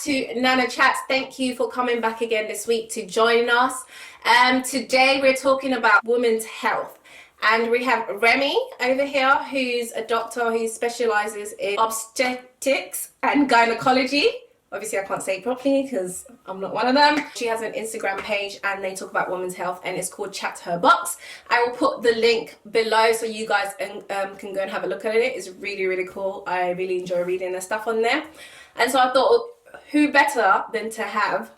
to Nana Chats. Thank you for coming back again this week to join us. Today we're talking about women's health. And we have Remi over here, who's a doctor who specialises in obstetrics and gynaecology. Obviously, I can't say it properly because I'm not one of them. She has an Instagram page and they talk about women's health and it's called Chatterbox. I will put the link below so you guys can go and have a look at it. It's really, really cool. I really enjoy reading the stuff on there. And so I thought, who better than to have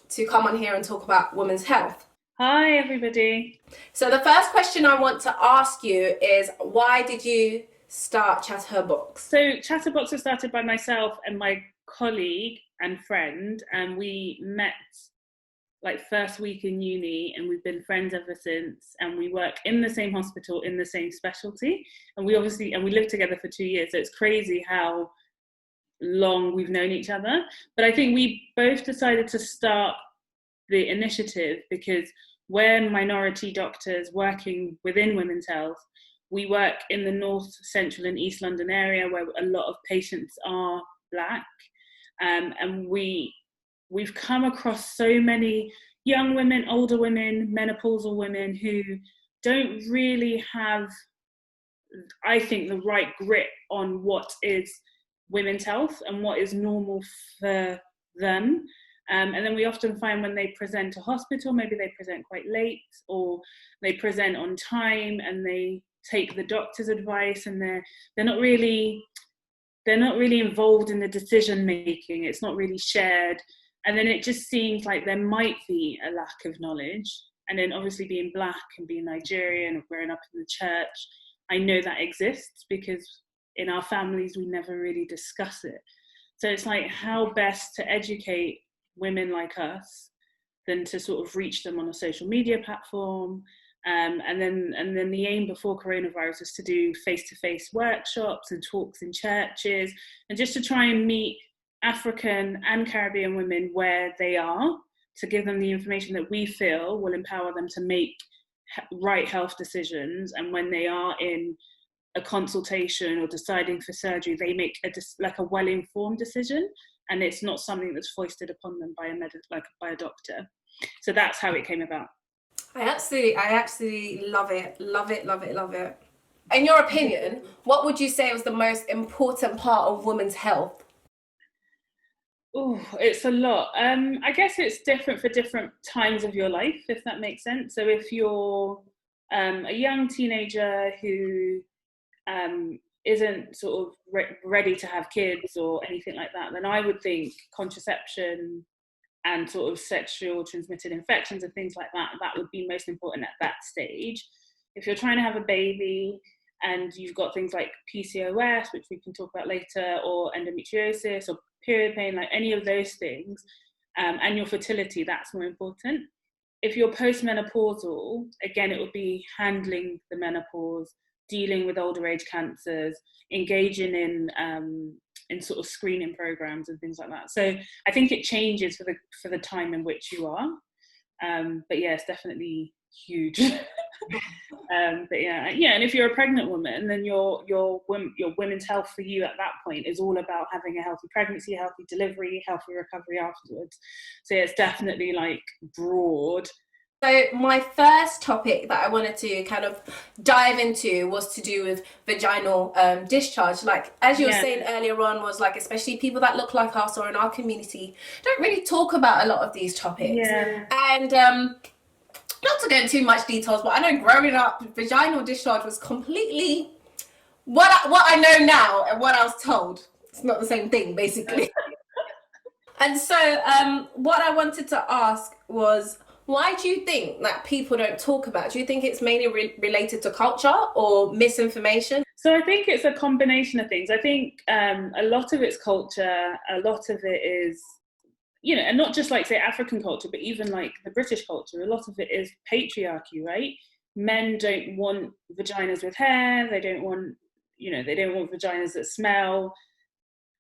to come on here and talk about women's health? Hi, everybody. So the first question I want to ask you is, why did you start Chatterbox? So Chatterbox was started by myself and my colleague and friend, and we met like first week in uni, and we've been friends ever since, and we work in the same hospital in the same specialty, and we lived together for 2 years, so it's crazy how long we've known each other. But I think we both decided to start the initiative because we're minority doctors working within women's health. We work in the North, Central and East London area where a lot of patients are Black. And we've come across so many young women, older women, menopausal women who don't really have, I think, the right grip on what is women's health and what is normal for them. And then we often find when they present to hospital, maybe they present quite late or they present on time and they take the doctor's advice and they're not really involved in the decision making. It's not really shared. And then it just seems like there might be a lack of knowledge. And then obviously being Black and being Nigerian and growing up in the church, I know that exists because in our families, we never really discuss it. So it's like how best to educate women like us than to sort of reach them on a social media platform. And then the aim before coronavirus was to do face-to-face workshops and talks in churches and just to try and meet African and Caribbean women where they are, to give them the information that we feel will empower them to make right health decisions. And when they are in a consultation or deciding for surgery, they make a well-informed decision, and it's not something that's foisted upon them by a doctor. So that's how it came about. I absolutely love it. Love it. In your opinion, what would you say was the most important part of women's health? Oh, it's a lot. I guess it's different for different times of your life, if that makes sense. So if you're a young teenager who isn't sort of ready to have kids or anything like that, then I would think contraception and sort of sexual transmitted infections and things like that, that would be most important at that stage. If you're trying to have a baby and you've got things like PCOS, which we can talk about later, or endometriosis or period pain, like any of those things, and your fertility, that's more important. If you're postmenopausal, again, it would be handling the menopause, dealing with older age cancers, engaging in sort of screening programs and things like that. So I think it changes for the time in which you are. But yeah, it's definitely huge. But yeah, and if you're a pregnant woman, then your women's health for you at that point is all about having a healthy pregnancy, healthy delivery, healthy recovery afterwards. So yeah, it's definitely like broad. So my first topic that I wanted to kind of dive into was to do with vaginal discharge. Like, as you were saying earlier on, was like, especially people that look like us or in our community don't really talk about a lot of these topics. Yeah. And not to go into too much details, but I know growing up, vaginal discharge was completely what I know now and what I was told. It's not the same thing, basically. And so what I wanted to ask was, why do you think that people don't talk about it? Do you think it's mainly related to culture or misinformation? So I think it's a combination of things. I think a lot of it's culture, a lot of it is, and not just like say African culture, but even like the British culture, a lot of it is patriarchy, right? Men don't want vaginas with hair, they don't want vaginas that smell.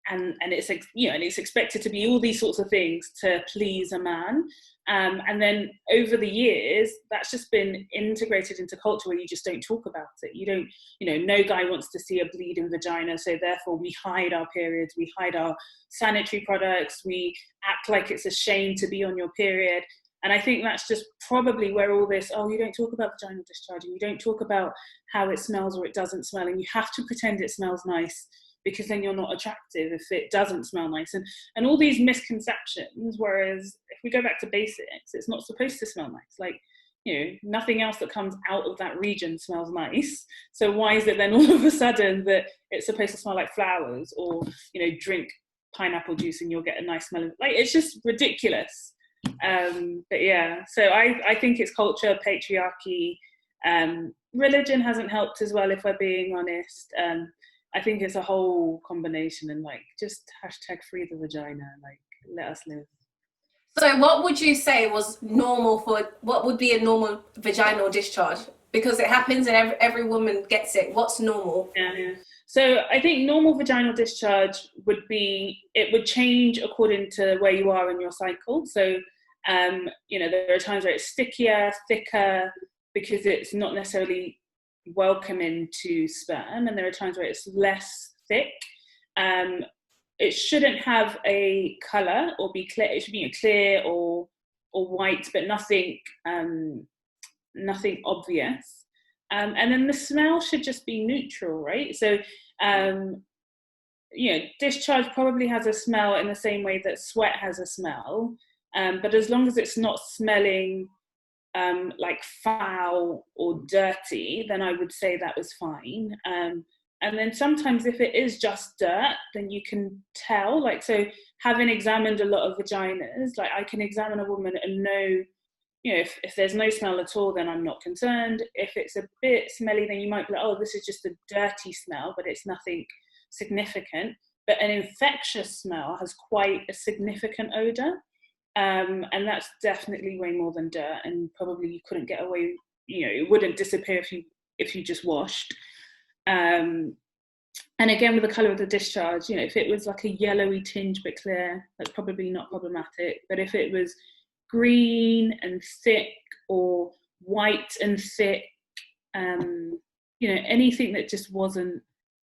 and it's, you know, and it's expected to be all these sorts of things to please a man. And then over the years, that's just been integrated into culture where you just don't talk about it. You don't, you know, no guy wants to see a bleeding vagina, so therefore we hide our periods, we hide our sanitary products, we act like it's a shame to be on your period. And I think that's just probably where all this, oh, you don't talk about vaginal discharge, and you don't talk about how it smells or it doesn't smell, and you have to pretend it smells nice because then you're not attractive if it doesn't smell nice. And all these misconceptions, whereas if we go back to basics, it's not supposed to smell nice. Like, you know, nothing else that comes out of that region smells nice. So why is it then all of a sudden that it's supposed to smell like flowers, or, you know, drink pineapple juice and you'll get a nice smell of, like, it's just ridiculous. But yeah, so I think it's culture, patriarchy, religion hasn't helped as well, if we're being honest. I think it's a whole combination, and like, just hashtag free the vagina, like, let us live. So what would you say was normal what would be a normal vaginal discharge? Because it happens and every woman gets it. What's normal? Yeah. So I think normal vaginal discharge would be, it would change according to where you are in your cycle. So, you know, there are times where it's stickier, thicker, because it's not necessarily welcoming to sperm, and there are times where it's less thick. It shouldn't have a colour or be clear. It should be clear or white, but nothing obvious. And then the smell should just be neutral, right? So, you know, discharge probably has a smell in the same way that sweat has a smell, but as long as it's not smelling like foul or dirty, then I would say that was fine. And then sometimes if it is just dirt, then you can tell. Like, so having examined a lot of vaginas, like, I can examine a woman and know, you know, if there's no smell at all, then I'm not concerned. If it's a bit smelly, then you might be like, oh, this is just a dirty smell, but it's nothing significant. But an infectious smell has quite a significant odour. And that's definitely way more than dirt, and probably you couldn't get away, you know, it wouldn't disappear if you just washed. And again, with the colour of the discharge, you know, if it was like a yellowy tinge but clear, that's probably not problematic. But if it was green and thick, or white and thick, you know, anything that just wasn't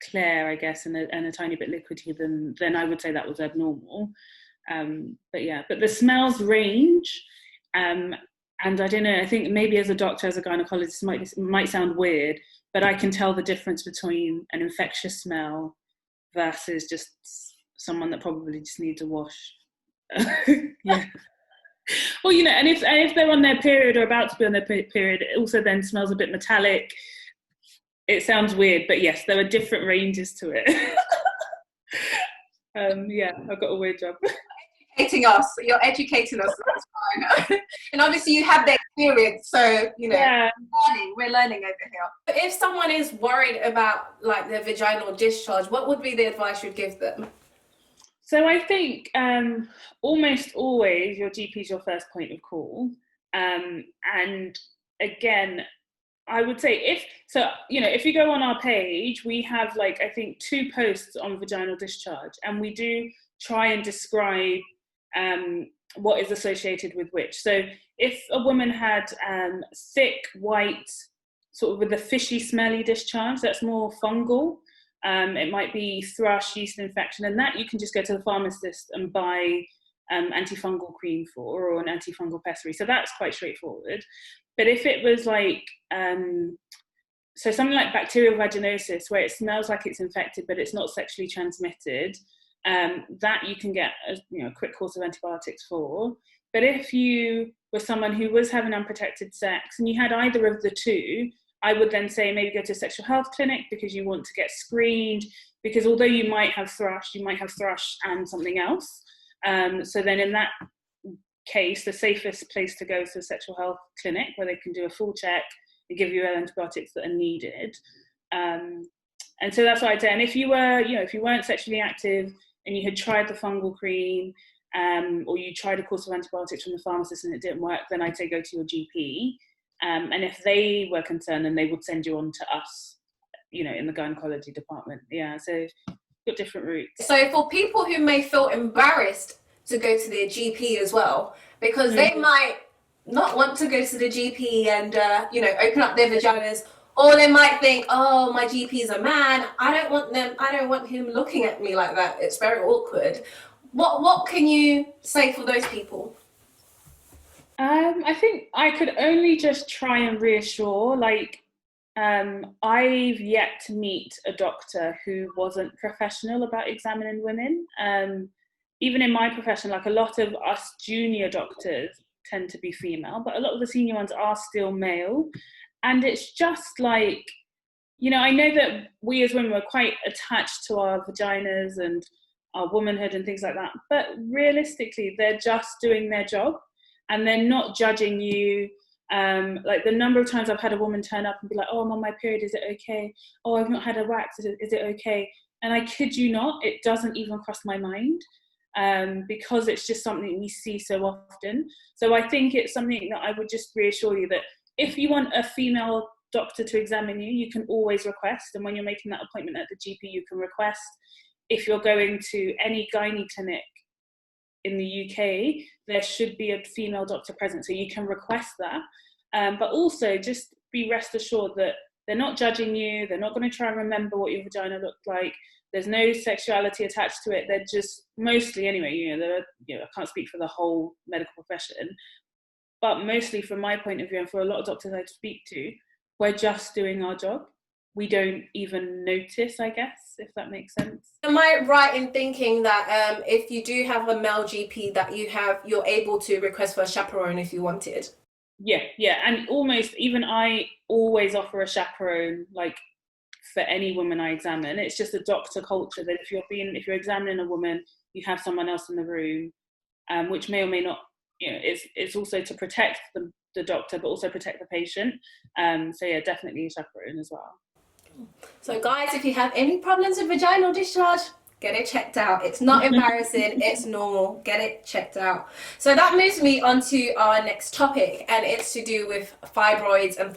clear, I guess, and a tiny bit liquidy, then I would say that was abnormal. But yeah, but the smells range, and I don't know, I think maybe as a doctor, as a gynaecologist, it might sound weird, but I can tell the difference between an infectious smell versus just someone that probably just needs a wash. Yeah. Well, you know, and if they're on their period or about to be on their period, it also then smells a bit metallic. It sounds weird, but yes, there are different ranges to it. Yeah, I've got a weird job. You're educating us, that's fine. And obviously you have the experience, so, you know, yeah. We're learning over here. But if someone is worried about like their vaginal discharge, what would be the advice you'd give them? So I think almost always your GP is your first point of call. And again, I would say if you go on our page, we have like, I think 2 posts on vaginal discharge, and we do try and describe what is associated with which. So if a woman had thick, white, sort of with a fishy, smelly discharge, that's more fungal. It might be thrush, yeast infection, and that you can just go to the pharmacist and buy antifungal cream for, or an antifungal pessary. So that's quite straightforward. But if it was like, so something like bacterial vaginosis, where it smells like it's infected, but it's not sexually transmitted, that you can get a quick course of antibiotics for. But if you were someone who was having unprotected sex and you had either of the two, I would then say maybe go to a sexual health clinic, because you want to get screened, because although you might have thrush and something else. So then in that case, the safest place to go is the sexual health clinic, where they can do a full check and give you antibiotics that are needed. And so that's what I'd say. And if you weren't sexually active and you had tried the fungal cream, or you tried a course of antibiotics from the pharmacist and it didn't work, then I'd say go to your GP. And if they were concerned, then they would send you on to us, in the gynaecology department. Yeah. So got different routes. So for people who may feel embarrassed to go to their GP as well, because they might not want to go to the GP and open up their vaginas, or they might think, oh, my GP is a man, I don't want him looking at me like that, it's very awkward. What can you say for those people? I think I could only just try and reassure, I've yet to meet a doctor who wasn't professional about examining women. Even in my profession, like a lot of us junior doctors tend to be female, but a lot of the senior ones are still male. And it's just like, I know that we as women are quite attached to our vaginas and our womanhood and things like that, but realistically, they're just doing their job and they're not judging you. Like the number of times I've had a woman turn up and be like, oh, I'm on my period, is it okay? Oh, I've not had a wax, is it okay? And I kid you not, it doesn't even cross my mind, because it's just something we see so often. So I think it's something that I would just reassure you that if you want a female doctor to examine you, you can always request. And when you're making that appointment at the GP, you can request. If you're going to any gynae clinic in the UK, there should be a female doctor present, so you can request that. But also just be rest assured that they're not judging you, they're not going to try and remember what your vagina looked like, there's no sexuality attached to it, they're just, mostly anyway, I can't speak for the whole medical profession, but mostly from my point of view and for a lot of doctors I speak to, we're just doing our job. We don't even notice, I guess, if that makes sense. Am I right in thinking that if you do have a male GP that you're able to request for a chaperone if you wanted? Yeah, and almost even I always offer a chaperone, like for any woman I examine. It's just a doctor culture that if you're examining a woman, you have someone else in the room, which may or may not, it's also to protect the doctor, but also protect the patient. So yeah, definitely a chaperone as well. So guys, if you have any problems with vaginal discharge, get it checked out. It's not embarrassing, it's normal. Get it checked out. So that moves me on to our next topic, and it's to do with fibroids and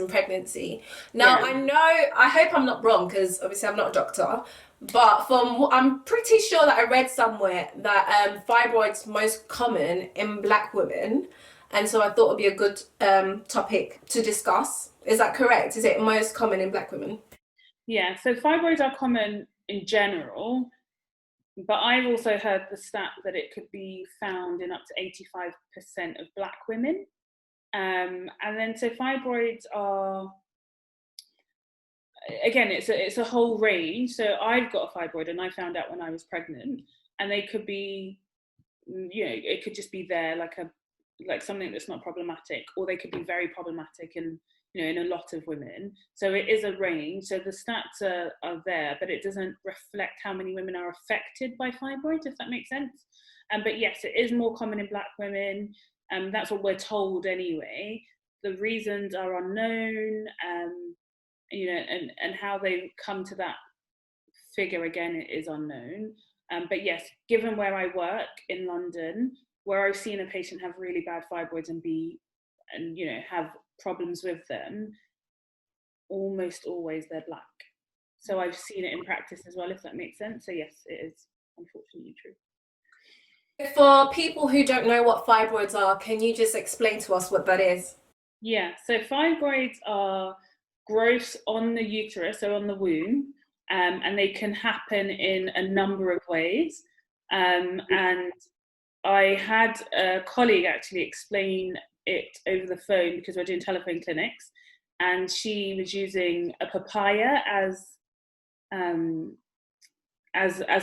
pregnancy. Now, yeah. I hope I'm not wrong, because obviously I'm not a doctor, but I'm pretty sure that I read somewhere that fibroids most common in Black women, and so I thought it'd be a good topic to discuss. Is that correct? Is it most common in Black women? Yeah, so fibroids are common in general, but I've also heard the stat that it could be found in up to 85% of Black women. And then so fibroids are, again, it's a whole range. So I've got a fibroid and I found out when I was pregnant, and they could be, it could just be there like something that's not problematic, or they could be very problematic and in a lot of women. So it is a range. So the stats are there, but it doesn't reflect how many women are affected by fibroids, if that makes sense. But yes, it is more common in Black women. That's what we're told anyway. The reasons are unknown, and how they come to that figure, again, it is unknown. But yes, given where I work in London, where I've seen a patient have really bad fibroids and have problems with them, almost always they're Black. So I've seen it in practice as well, if that makes sense. So yes, it is unfortunately true. For people who don't know what fibroids are, can you just explain to us what that is? Yeah, so fibroids are growths on the uterus, so on the womb, and they can happen in a number of ways. And I had a colleague actually explain it over the phone, because we're doing telephone clinics, and she was using a papaya as a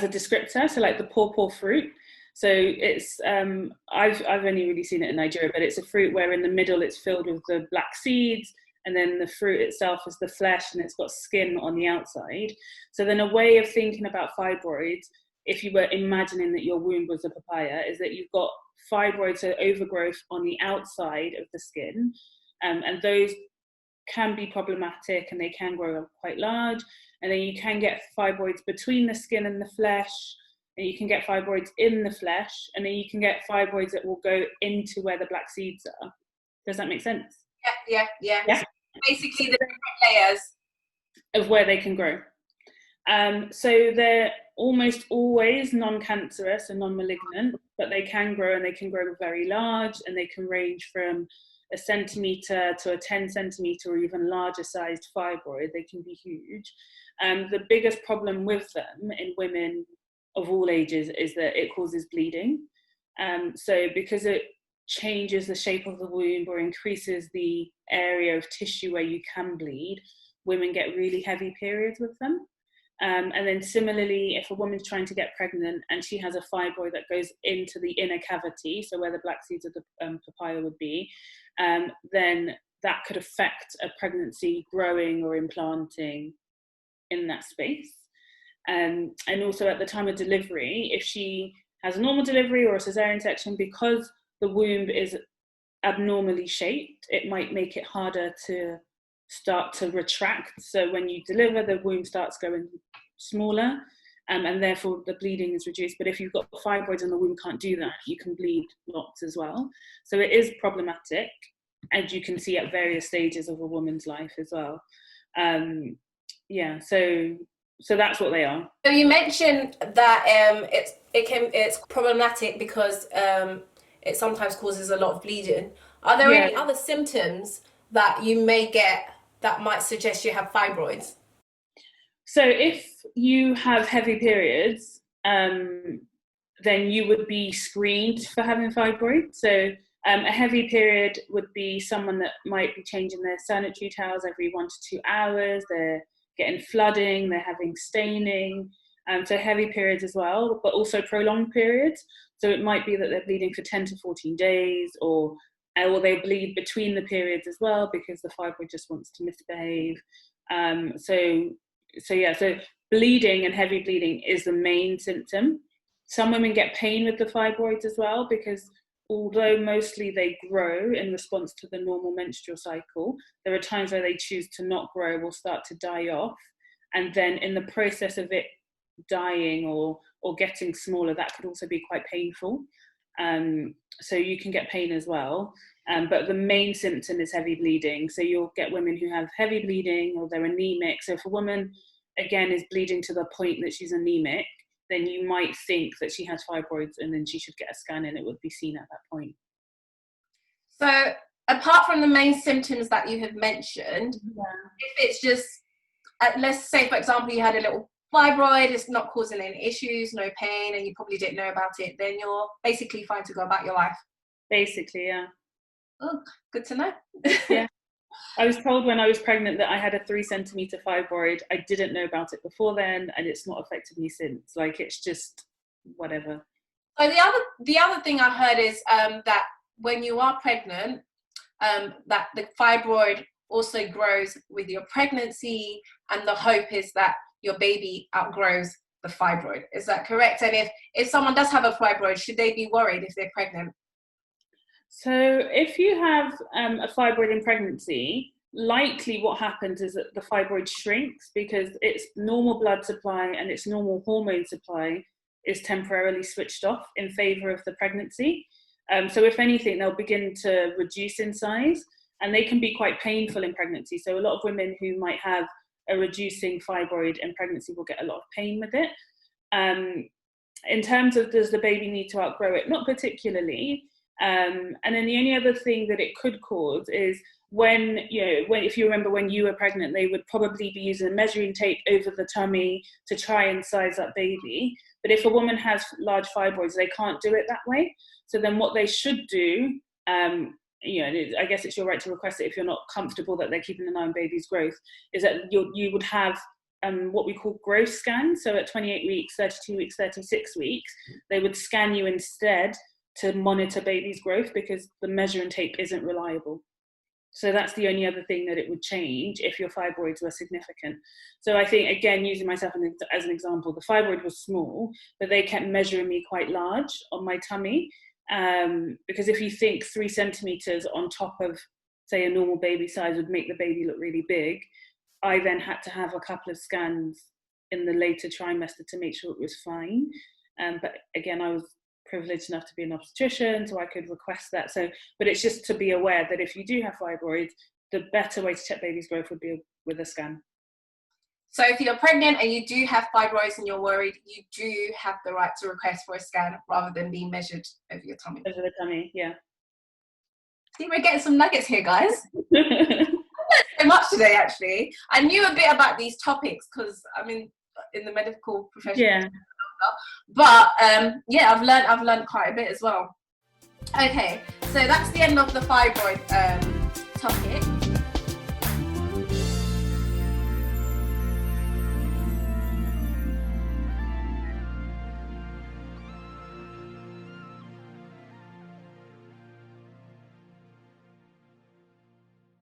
descriptor, so like the pawpaw fruit. So it's I've only really seen it in Nigeria, but it's a fruit where in the middle it's filled with the black seeds, and then the fruit itself is the flesh, and it's got skin on the outside. So then a way of thinking about fibroids, if you were imagining that your womb was a papaya, is that you've got fibroids, so overgrowth on the outside of the skin, and those can be problematic and they can grow quite large. And then you can get fibroids between the skin and the flesh, and you can get fibroids in the flesh, and then you can get fibroids that will go into where the black seeds are. Does that make sense? Yeah. Basically the different layers of where they can grow. So they're almost always non-cancerous and non-malignant, but they can grow, and they can grow very large, and they can range from a centimetre to a 10 centimetre or even larger sized fibroid. They can be huge. The biggest problem with them in women of all ages is that it causes bleeding. So because it changes the shape of the womb or increases the area of tissue where you can bleed, women get really heavy periods with them. And then similarly, if a woman's trying to get pregnant and she has a fibroid that goes into the inner cavity, so where the black seeds of the papaya would be, then that could affect a pregnancy growing or implanting in that space. And also at the time of delivery, if she has a normal delivery or a cesarean section, because the womb is abnormally shaped, it might make it harder to start to retract. So when you deliver, the womb starts going smaller, and therefore the bleeding is reduced. But if you've got fibroids and the womb can't do that, you can bleed lots as well. So it is problematic, and you can see at various stages of a woman's life as well. So that's what they are. So you mentioned that it's problematic because it sometimes causes a lot of bleeding. Are there any other symptoms that you may get that might suggest you have fibroids? So if you have heavy periods, then you would be screened for having fibroids. So a heavy period would be someone that might be changing their sanitary towels every 1 to 2 hours. They're getting flooding, they're having staining. So heavy periods as well, but also prolonged periods. So it might be that they're bleeding for 10 to 14 days, or they bleed between the periods as well because the fibroid just wants to misbehave. So bleeding and heavy bleeding is the main symptom. Some women get pain with the fibroids as well, because although mostly they grow in response to the normal menstrual cycle, there are times where they choose to not grow or start to die off. And then in the process of it dying or getting smaller, that could also be quite painful. So you can get pain as well. But the main symptom is heavy bleeding. So you'll get women who have heavy bleeding or they're anemic. So if a woman, again, is bleeding to the point that she's anemic, then you might think that she has fibroids, and then she should get a scan and it would be seen at that point. So apart from the main symptoms that you have mentioned, if it's just, let's say, for example, you had a little fibroid, it's not causing any issues, no pain, and you probably didn't know about it, then you're basically fine to go about your life. Basically, yeah. Oh, good to know. Yeah. I was told when I was pregnant that I had a 3 centimetre fibroid. I didn't know about it before then, and it's not affected me since. Like, it's just whatever. So the other thing I've heard is that when you are pregnant, that the fibroid also grows with your pregnancy, and the hope is that your baby outgrows the fibroid. Is that correct? And if someone does have a fibroid, should they be worried if they're pregnant? So if you have a fibroid in pregnancy, likely what happens is that the fibroid shrinks because its normal blood supply and its normal hormone supply is temporarily switched off in favour of the pregnancy. So if anything, they'll begin to reduce in size, and they can be quite painful in pregnancy. So a lot of women who might have a reducing fibroid in pregnancy will get a lot of pain with it. In terms of, does the baby need to outgrow it? Not particularly. And then the only other thing that it could cause is when if you remember when you were pregnant, they would probably be using a measuring tape over the tummy to try and size up baby. But if a woman has large fibroids, they can't do it that way. So then what they should do, I guess it's your right to request it if you're not comfortable that they're keeping an eye on baby's growth, is that you would have what we call growth scans. So at 28 weeks, 32 weeks, 36 weeks, they would scan you instead to monitor baby's growth, because the measuring tape isn't reliable. So that's the only other thing that it would change if your fibroids were significant. So I think, again, using myself as an example, the fibroid was small, but they kept measuring me quite large on my tummy. Because if you think 3 centimeters on top of, say, a normal baby size would make the baby look really big, I then had to have a couple of scans in the later trimester to make sure it was fine. But again, I was privileged enough to be an obstetrician, so I could request that. But it's just to be aware that if you do have fibroids, the better way to check baby's growth would be with a scan. So if you're pregnant and you do have fibroids and you're worried, you do have the right to request for a scan rather than being measured over your tummy. Over the tummy, yeah. See, we're getting some nuggets here, guys. So much today, actually. I knew a bit about these topics because I'm in the medical profession. Yeah. But yeah, I've learned quite a bit as well. Okay, so that's the end of the fibroid topic.